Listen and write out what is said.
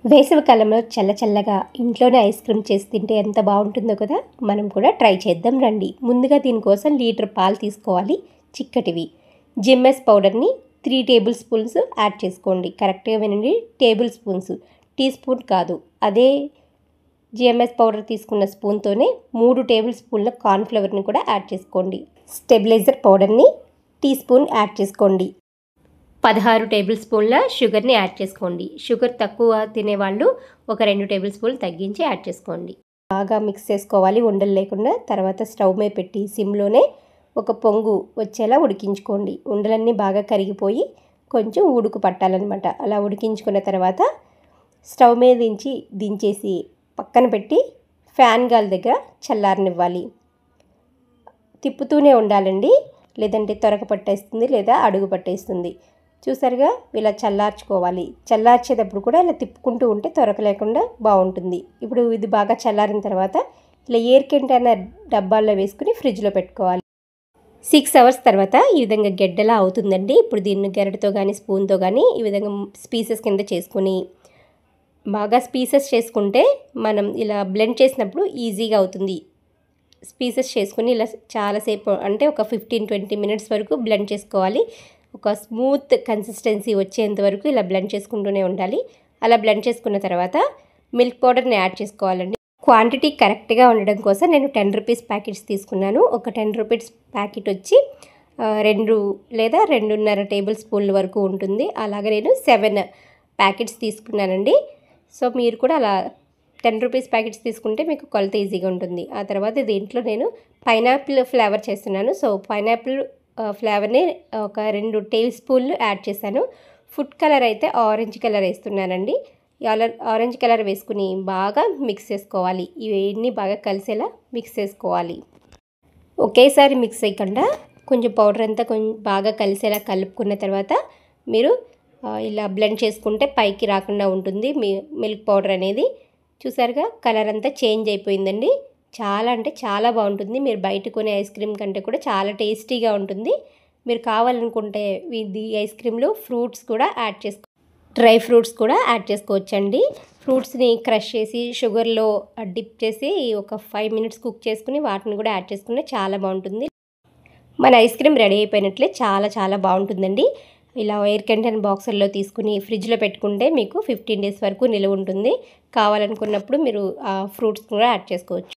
వేసవికాలంలో చల్లగా ఇంట్లోనే ఐస్ క్రీమ్ చేసి తింటే ఎంత బాగుంటుందో కదా. మనం కూడా ట్రై చేద్దాం రండి. ముందుగా దీనికోసం లీటర్ పాలు తీసుకోవాలి, చిక్కటివి. జిమ్మెస్ పౌడర్ని 3 టేబుల్ స్పూన్స్ యాడ్ చేసుకోండి. కరెక్ట్గా వినండి, టేబుల్ స్పూన్స్, టీ స్పూన్ కాదు. అదే జిఎంఎస్ పౌడర్ తీసుకున్న స్పూన్తోనే 3 టేబుల్ స్పూన్ల కార్న్ఫ్లవర్ని కూడా యాడ్ చేసుకోండి. స్టెబిలైజర్ పౌడర్ని టీ స్పూన్ యాడ్ చేసుకోండి. 16 టేబుల్ స్పూన్ల షుగర్ని యాడ్ చేసుకోండి. షుగర్ తక్కువ తినేవాళ్ళు ఒక 2 టేబుల్ స్పూన్లు తగ్గించి యాడ్ చేసుకోండి. బాగా మిక్స్ చేసుకోవాలి ఉండలు లేకుండా. తర్వాత స్టవ్ మీద పెట్టి సిమ్లోనే ఒక పొంగు వచ్చేలా ఉడికించుకోండి. ఉండలన్నీ బాగా కరిగిపోయి కొంచెం ఉడుకు పట్టాలన్నమాట. అలా ఉడికించుకున్న తర్వాత స్టవ్ మీద దించేసి పక్కన పెట్టి ఫ్యాన్ గాలి దగ్గర చల్లారనివ్వాలి. తిప్పుతూనే ఉండాలండి, లేదంటే త్వరక పట్టేస్తుంది లేదా అడుగు పట్టేస్తుంది. చూసారుగా, ఇలా చల్లార్చుకోవాలి. చల్లార్చేటప్పుడు కూడా ఇలా తిప్పుకుంటూ ఉంటే త్వరక లేకుండా బాగుంటుంది. ఇప్పుడు ఇది బాగా చల్లారిన తర్వాత ఇలా ఎయిర్ కంటైనర్ డబ్బాల్లో వేసుకుని ఫ్రిడ్జ్లో పెట్టుకోవాలి. 6 అవర్స్ తర్వాత ఈ విధంగా గెడ్డలా అవుతుందండి. ఇప్పుడు దీన్ని గెరటితో కానీ స్పూన్తో కానీ ఈ విధంగా పీసెస్ కింద చేసుకుని బాగా పీసెస్ చేసుకుంటే మనం ఇలా బ్లెండ్ చేసినప్పుడు ఈజీగా అవుతుంది. పీసెస్ చేసుకుని ఇలా చాలాసేపు అంటే ఒక 15-20 మినిట్స్ వరకు బ్లెండ్ చేసుకోవాలి. ఒక స్మూత్ కన్సిస్టెన్సీ వచ్చేంత వరకు ఇలా బ్లెండ్ చేసుకుంటూనే ఉండాలి. అలా బ్లెండ్ చేసుకున్న తర్వాత మిల్క్ పౌడర్ని యాడ్ చేసుకోవాలండి. క్వాంటిటీ కరెక్ట్గా ఉండడం కోసం నేను 10 రూపీస్ ప్యాకెట్స్ తీసుకున్నాను. ఒక 10 రూపీస్ ప్యాకెట్ వచ్చి 2 లేదా 2.5 టేబుల్ స్పూన్ల వరకు ఉంటుంది. అలాగే నేను 7 ప్యాకెట్స్ తీసుకున్నానండి. సో మీరు కూడా అలా 10 రూపీస్ ప్యాకెట్స్ తీసుకుంటే మీకు కొలత ఈజీగా ఉంటుంది. ఆ తర్వాత దీంట్లో నేను పైనాపిల్ ఫ్లేవర్ చేస్తున్నాను. సో పైనాపిల్ ఫ్లేవర్ని ఒక 2 టేబుల్ స్పూన్లు యాడ్ చేశాను. ఫుడ్ కలర్ అయితే ఆరెంజ్ కలర్ వేస్తున్నానండి. ఆరెంజ్ కలర్ వేసుకుని బాగా మిక్స్ చేసుకోవాలి. ఇవన్నీ బాగా కలిసేలా మిక్స్ చేసుకోవాలి. ఒకేసారి మిక్స్ అయ్యకుండా కొంచెం పౌడర్ అంతా కొంచెం బాగా కలిసేలా కలుపుకున్న తర్వాత మీరు ఇలా బ్లెండ్ చేసుకుంటే పైకి రాకుండా ఉంటుంది మీ మిల్క్ పౌడర్ అనేది. చూసారుగా, కలర్ అంతా చేంజ్ అయిపోయిందండి. చాలా అంటే చాలా బాగుంటుంది. మీరు బయట కొనే ఐస్ క్రీమ్ కంటే కూడా చాలా టేస్టీగా ఉంటుంది. మీరు కావాలనుకుంటే ఇది ఐస్ క్రీమ్లో ఫ్రూట్స్ కూడా డ్రై ఫ్రూట్స్ కూడా యాడ్ చేసుకోవచ్చండి. ఫ్రూట్స్ని క్రష్ చేసి షుగర్లో డిప్ చేసి ఒక 5 మినిట్స్ కుక్ చేసుకుని వాటిని కూడా యాడ్ చేసుకుంటే చాలా బాగుంటుంది. మన ఐస్ క్రీమ్ రెడీ అయిపోయినట్లే చాలా బాగుంటుందండి. ఇలా ఎయిర్ కంటైనర్ బాక్సుల్లో తీసుకుని ఫ్రిడ్జ్లో పెట్టుకుంటే మీకు 15 డేస్ వరకు నిలువ ఉంటుంది. కావాలనుకున్నప్పుడు మీరు ఫ్రూట్స్ కూడా యాడ్ చేసుకోవచ్చు.